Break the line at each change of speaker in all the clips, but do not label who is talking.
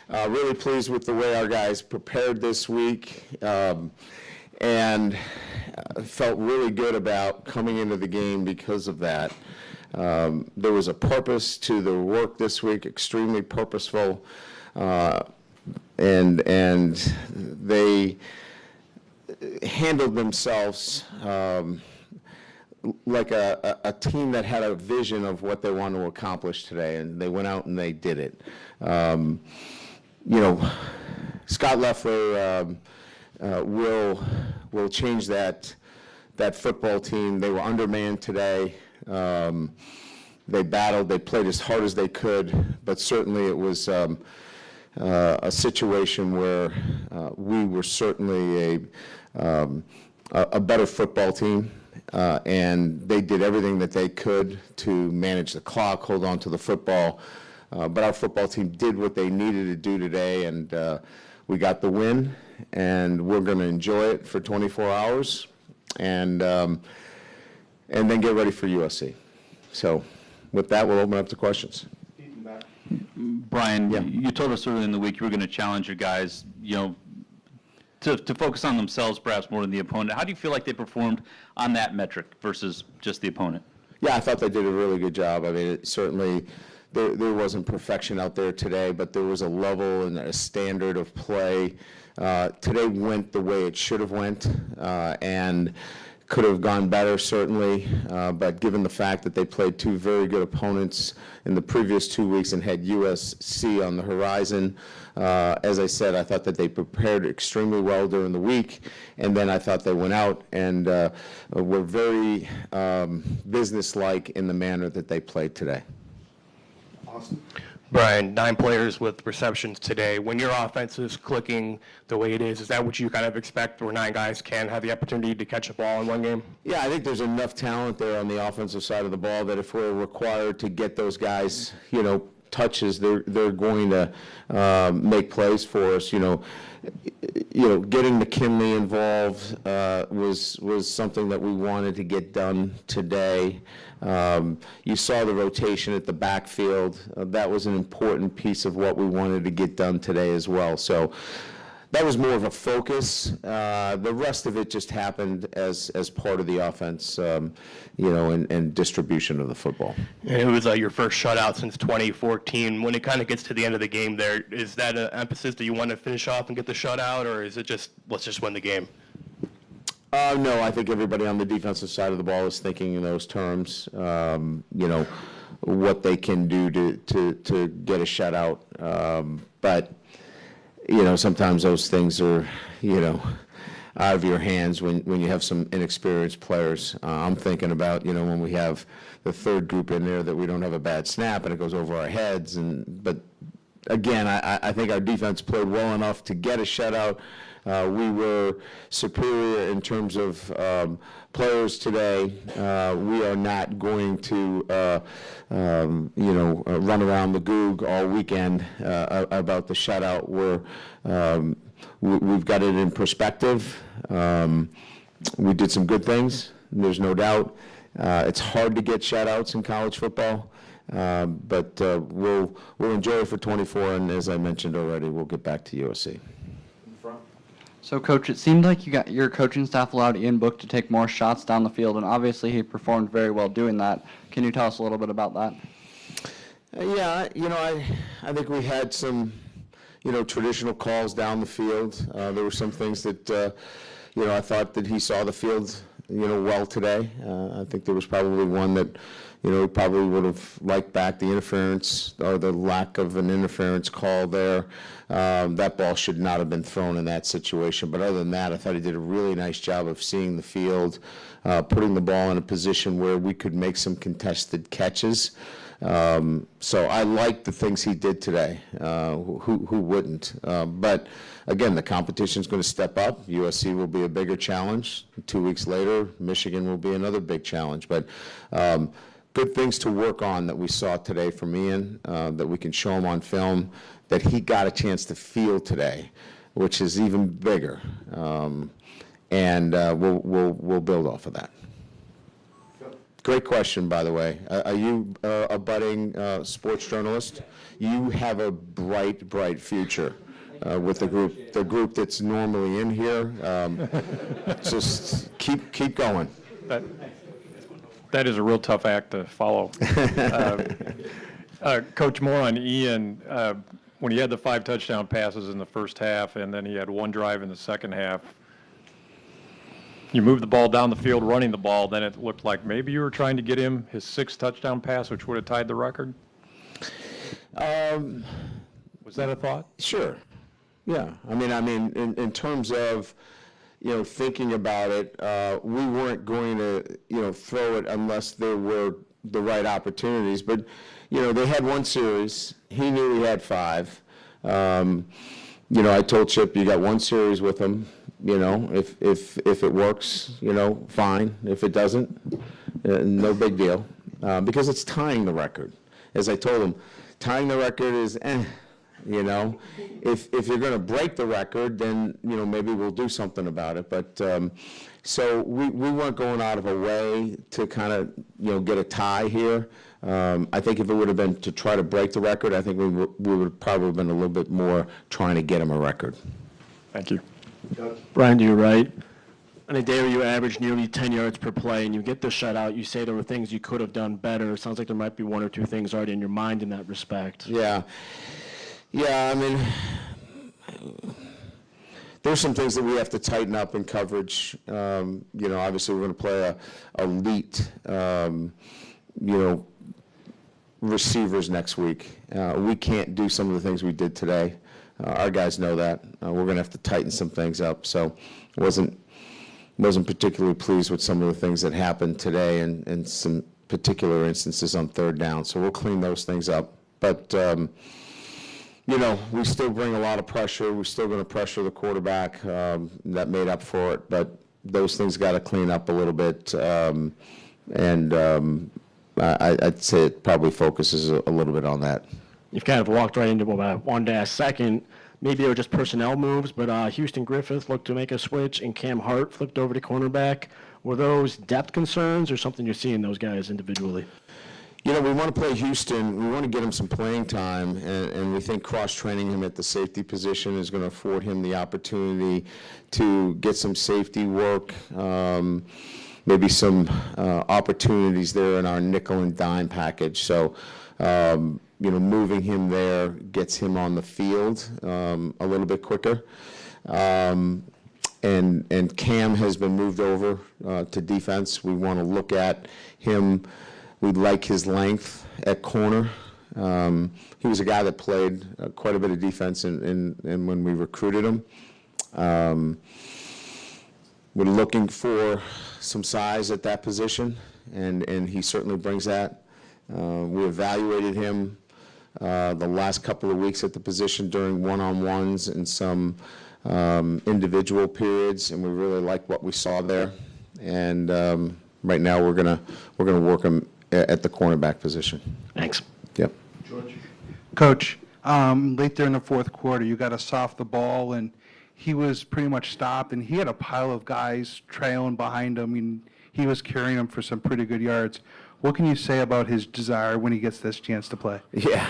Really pleased with the way our guys prepared this week, and felt really good about coming into the game because of that. There was a purpose to the work this week, extremely purposeful, and they handled themselves like a team that had a vision of what they wanted to accomplish today, and they went out and they did it. Scott Loeffler will change that football team. They were undermanned today. They battled. They played as hard as they could, but certainly it was a situation where we were certainly a better football team, and they did everything that they could to manage the clock, hold on to the football. But our football team did what they needed to do today, and we got the win, and we're going to enjoy it for 24 hours, and then get ready for USC. So with that, we'll open up to questions.
Brian, you told us earlier in the week you were going to challenge your guys, to focus on themselves perhaps more than the opponent. How do you feel like they performed on that metric versus just the opponent? Yeah,
I thought they did a really good job. I mean, certainly there wasn't perfection out there today, but there was a level and a standard of play. Today went the way it should have went, and could have gone better, certainly, but given the fact that they played two very good opponents in the previous 2 weeks and had USC on the horizon, as I said, I thought that they prepared extremely well during the week, and then I thought they went out and were very businesslike in the manner that they played today.
Awesome. Brian, 9 players with receptions today. When your offense is clicking the way it is that what you kind of expect, where 9 guys can have the opportunity to catch a ball in one game?
Yeah, I think there's enough talent there on the offensive side of the ball that if we're required to get those guys, touches, they're going to make plays for us. Getting McKinley involved was something that we wanted to get done today. You saw the rotation at the backfield. That was an important piece of what we wanted to get done today as well. So that was more of a focus. The rest of it just happened as part of the offense, and distribution of the football.
And it was your first shutout since 2014. When it kind of gets to the end of the game there, is that an emphasis that you want to finish off and get the shutout, or is it just, let's just win the game?
No, I think everybody on the defensive side of the ball is thinking in those terms, what they can do to get a shutout. But sometimes those things are, out of your hands when you have some inexperienced players. I'm thinking about, when we have the third group in there that we don't have a bad snap and it goes over our heads. But again, I think our defense played well enough to get a shutout. We were superior in terms of players today. We are not going to, run around the goog all weekend about the shutout. We've got it in perspective. We did some good things, there's no doubt. It's hard to get shutouts in college football, but we'll enjoy it for 24, and as I mentioned already, we'll get back to USC.
So, Coach, it seemed like your coaching staff allowed Ian Book to take more shots down the field, and obviously he performed very well doing that. Can you tell us a little bit about that?
Yeah, I think we had some, traditional calls down the field. There were some things that, I thought that he saw the field, well today. I think there was probably one that, he probably would have liked back, the interference or the lack of an interference call there. That ball should not have been thrown in that situation. But other than that, I thought he did a really nice job of seeing the field, putting the ball in a position where we could make some contested catches. So I liked the things he did today. Who wouldn't? But again, the competition is going to step up. USC will be a bigger challenge. 2 weeks later, Michigan will be another big challenge. But good things to work on that we saw today from Ian, that we can show him on film, that he got a chance to feel today, which is even bigger. And we'll build off of that. Great question, by the way. Are you a budding sports journalist? You have a bright, bright future with the group that's normally in here. Just keep going.
That is a real tough act to follow. Coach, more on Ian. When he had the 5 touchdown passes in the first half, and then he had 1 drive in the second half, you moved the ball down the field running the ball, then it looked like maybe you were trying to get him his 6th touchdown pass, which would have tied the record? Was that a thought?
Sure. Yeah. I mean, in terms of, thinking about it, we weren't going to, throw it unless there were the right opportunities. But, they had 1 series. He knew he had 5. I told Chip, you got 1 series with him. If it works, fine. If it doesn't, no big deal. Because it's tying the record. As I told him, tying the record is If you're going to break the record, then, maybe we'll do something about it. But so we weren't going out of a way to kind of, get a tie here. I think if it would have been to try to break the record, I think we would have probably been a little bit more trying to get him a record.
Thank you.
Brian, you're right. On a day where you average nearly 10 yards per play and you get the shutout, you say there were things you could have done better. It sounds like there might be 1 or 2 things already in your mind in that respect.
Yeah. Yeah, I mean, there's some things that we have to tighten up in coverage. Obviously we're going to play a elite, receivers next week. We can't do some of the things we did today. Our guys know that. We're going to have to tighten some things up. So wasn't particularly pleased with some of the things that happened today and some particular instances on 3rd down. So we'll clean those things up. But, we still bring a lot of pressure. We're still going to pressure the quarterback. That made up for it. But those things got to clean up a little bit. I'd say it probably focuses a little bit on that.
You've kind of walked right into about one last second. Maybe they were just personnel moves, but Houston Griffith looked to make a switch, and Cam Hart flipped over to cornerback. Were those depth concerns or something you're seeing those guys individually?
We want to play Houston. We want to get him some playing time, and we think cross-training him at the safety position is going to afford him the opportunity to get some safety work, maybe some opportunities there in our nickel and dime package. So, moving him there gets him on the field a little bit quicker. And Cam has been moved over to defense. We want to look at him. We like his length at corner. He was a guy that played quite a bit of defense and when we recruited him. We're looking for some size at that position, and he certainly brings that. We evaluated him the last couple of weeks at the position during one-on-ones and some individual periods, and we really like what we saw there. And right now we're gonna work him at the cornerback position.
Thanks.
Yep.
Coach, late there in the 4th quarter, you got us off the ball, and he was pretty much stopped, and he had a pile of guys trailing behind him, and he was carrying them for some pretty good yards. What can you say about his desire when he gets this chance to play?
Yeah,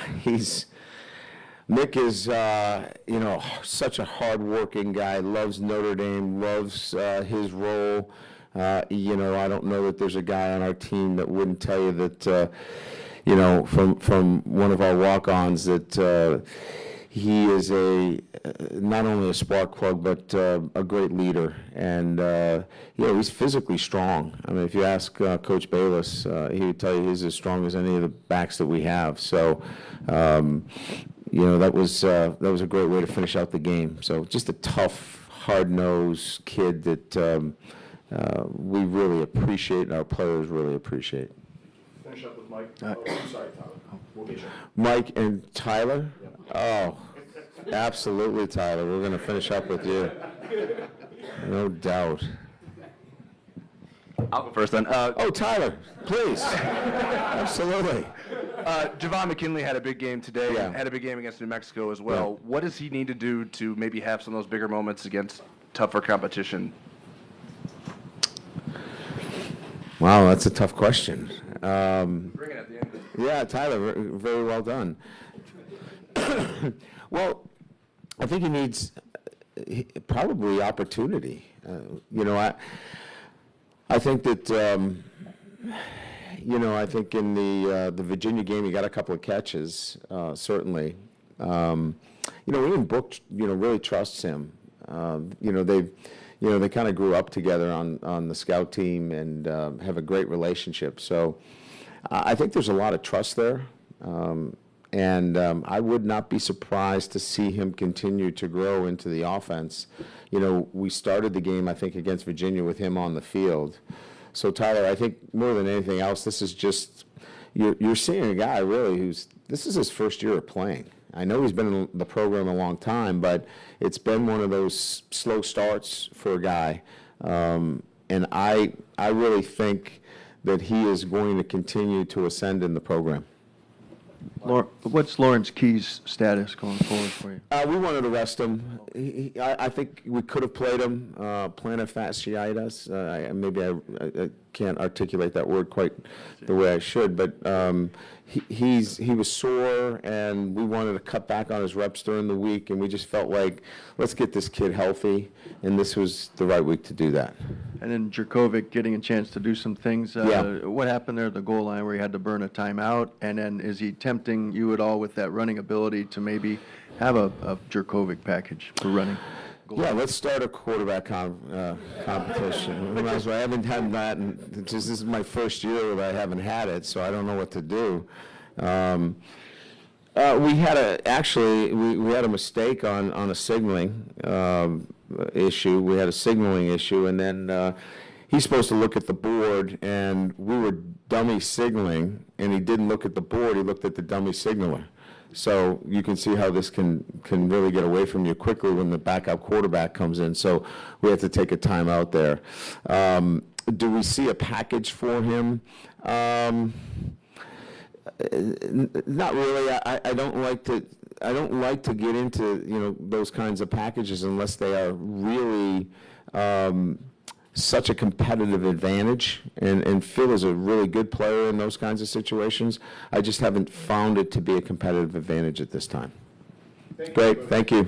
Nick is, such a hard-working guy, loves Notre Dame, loves his role. I don't know that there's a guy on our team that wouldn't tell you that, from one of our walk-ons that he is not only a spark plug, but a great leader. And, he's physically strong. I mean, if you ask Coach Bayless, he would tell you he's as strong as any of the backs that we have. So, that was a great way to finish out the game. So just a tough, hard-nosed kid that we really appreciate and our players really appreciate.
Finish up with Mike. I'm sorry, Tyler. We'll get you.
Mike and Tyler? Oh, absolutely, Tyler. We're going to finish up with you. No doubt.
I'll go first then.
Tyler, please. Absolutely.
Javon McKinley had a big game today,
Yeah.
and had a big game against New Mexico as well. What does he need to do to maybe have some of those bigger moments against tougher competition?
Wow, that's a tough question.
Bring it at the end.
Yeah, Tyler, very well done. Well, I think he needs probably opportunity. I think that, I think in the Virginia game, he got a couple of catches, certainly. Ian Book, really trusts him. They kind of grew up together on the scout team and have a great relationship. So I think there's a lot of trust there. I would not be surprised to see him continue to grow into the offense. We started the game, I think, against Virginia with him on the field. So, Tyler, I think more than anything else, this is just, you're seeing a guy really this is his first year of playing. I know he's been in the program a long time, but it's been one of those slow starts for a guy. And I really think that he is going to continue to ascend in the program.
What's Lawrence Key's status going forward for you?
We wanted to rest him. I think we could have played him plantar fasciitis. Maybe I can't articulate that word quite the way I should, but he was sore, and we wanted to cut back on his reps during the week, and we just felt like, let's get this kid healthy, and this was the right week to do that.
And then Jerkovic getting a chance to do some things.
Yeah.
What happened there at the goal line where he had to burn a timeout? And then is he tempting you at all with that running ability to maybe have a Jerkovic package for running?
Yeah, let's start a quarterback competition. We might as well. I haven't had that, and this is my first year that I haven't had it, so I don't know what to do. We had a mistake on a signaling issue. We had a signaling issue, and then he's supposed to look at the board, and we were dummy signaling, and he didn't look at the board. He looked at the dummy signaler. So you can see how this can really get away from you quickly when the backup quarterback comes in. So we have to take a timeout there. Do we see a package for him? Not really. I don't like to get into those kinds of packages unless they are really such a competitive advantage, and Phil is a really good player in those kinds of situations. I just haven't found it to be a competitive advantage at this time. Great, thank you.